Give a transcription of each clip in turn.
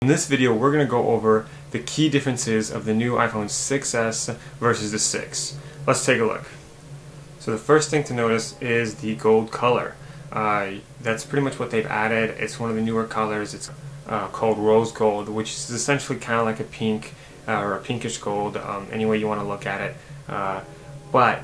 In this video, we're going to go over the key differences of the new iPhone 6s versus the 6. Let's take a look. So the first thing to notice is the gold color. That's pretty much what they've added. It's one of the newer colors. It's called rose gold, which is essentially kind of like a pink or a pinkish gold, any way you want to look at it. But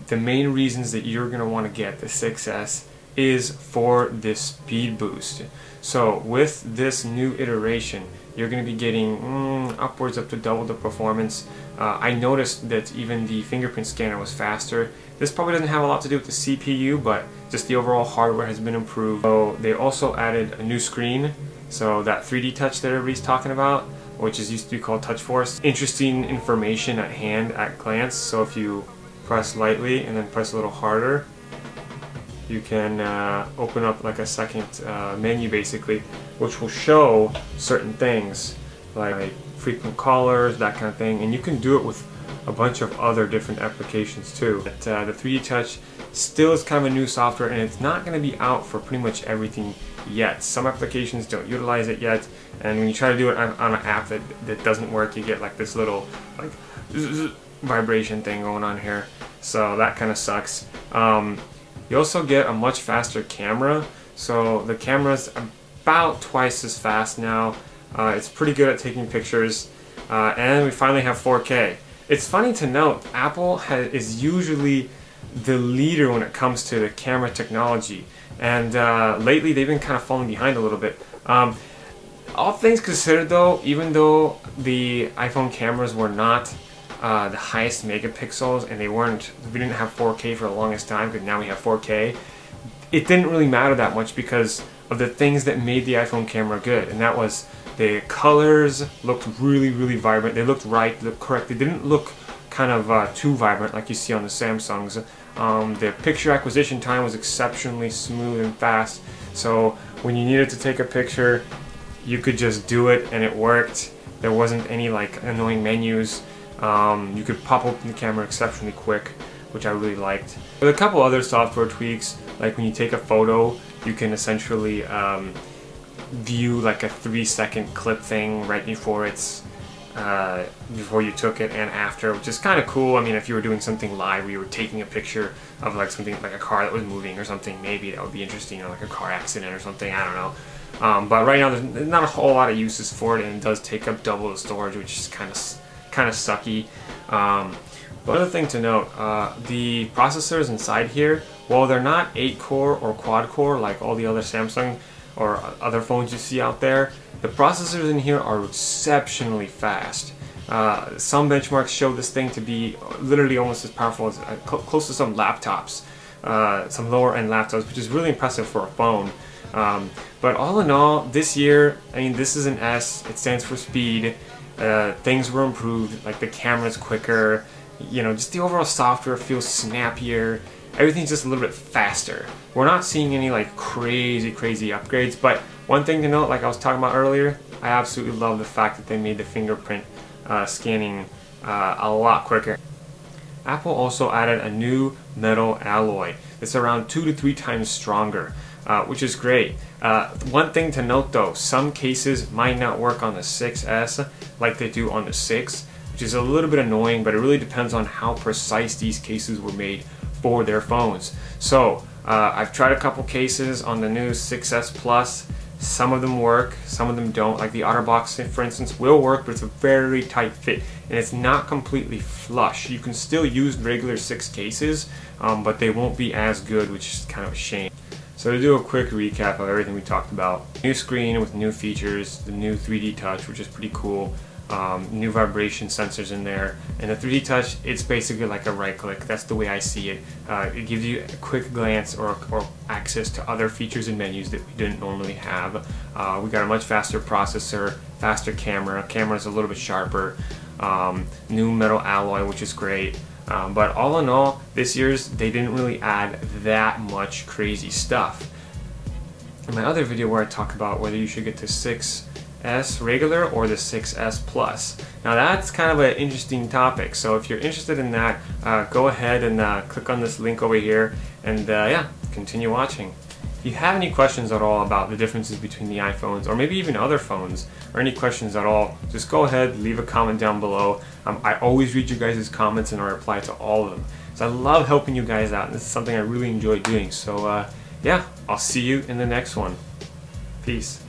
the main reasons that you're going to want to get the 6s is for this speed boost. So with this new iteration, you're going to be getting upwards up to double the performance. I noticed that even the fingerprint scanner was faster. This probably doesn't have a lot to do with the CPU, but just the overall hardware has been improved. So they also added a new screen, so that 3D touch that everybody's talking about, which is used to be called Touch Force. Interesting information at hand at glance. So if you press lightly and then press a little harder, you can open up like a second menu basically, which will show certain things like frequent callers, that kind of thing, and you can do it with a bunch of other different applications too. But, the 3D Touch still is kind of a new software, and it's not going to be out for pretty much everything yet. Some applications don't utilize it yet, and when you try to do it on an app that doesn't work, you get like this little like vibration thing going on here, so that kind of sucks. You also get a much faster camera, so the camera's about twice as fast now. It's pretty good at taking pictures, and we finally have 4K. It's funny to note, Apple is usually the leader when it comes to the camera technology, and lately they've been kind of falling behind a little bit. All things considered though, even though the iPhone cameras were not the highest megapixels, and we didn't have 4K for the longest time, because now we have 4K, it didn't really matter that much because of the things that made the iPhone camera good, and that was the colors looked really vibrant. They looked right, they looked correct. They didn't look kind of too vibrant like you see on the Samsungs. The picture acquisition time was exceptionally smooth and fast, so when you needed to take a picture, you could just do it and it worked. There wasn't any like annoying menus. You could pop open the camera exceptionally quick, which I really liked. With a couple other software tweaks, like when you take a photo, you can essentially view like a 3-second clip thing right before it's before you took it and after, which is kind of cool. I mean, if you were doing something live where you were taking a picture of like something like a car that was moving or something, maybe that would be interesting, or like a car accident or something, I don't know. But right now there's not a whole lot of uses for it, and it does take up double the storage, which is kind of sucky. But another thing to note, the processors inside here, while they're not 8-core or quad-core like all the other Samsung or other phones you see out there, the processors in here are exceptionally fast. Some benchmarks show this thing to be literally almost as powerful as close to some laptops, some lower-end laptops, which is really impressive for a phone. But all in all, this year, I mean, this is an S. It stands for speed. Things were improved, like the camera's quicker, you know, just the overall software feels snappier, everything's just a little bit faster. We're not seeing any like crazy upgrades, but one thing to note, like I was talking about earlier, I absolutely love the fact that they made the fingerprint scanning a lot quicker. Apple also added a new metal alloy that's around 2 to 3 times stronger, which is great. One thing to note though, some cases might not work on the 6s like they do on the 6, which is a little bit annoying, but it really depends on how precise these cases were made for their phones. So I've tried a couple cases on the new 6s Plus. Some of them work, some of them don't. Like the OtterBox, for instance, will work, but it's a very tight fit, and it's not completely flush. You can still use regular 6 cases, but they won't be as good, which is kind of a shame. So to do a quick recap of everything we talked about: new screen with new features, the new 3D touch, which is pretty cool, new vibration sensors in there, and the 3D touch, it's basically like a right click. That's the way I see it. It gives you a quick glance or access to other features and menus that we didn't normally have. We got a much faster processor, faster camera's a little bit sharper, new metal alloy, which is great. But all in all, this year's, they didn't really add that much crazy stuff. In my other video where I talk about whether you should get the 6S regular or the 6S Plus. Now that's kind of an interesting topic, so if you're interested in that, go ahead and click on this link over here, and yeah, continue watching. you have any questions at all about the differences between the iPhones or maybe even other phones, or any questions at all, just go ahead, leave a comment down below. I always read you guys' comments and I reply to all of them. So I love helping you guys out, and this is something I really enjoy doing. So yeah, I'll see you in the next one. Peace.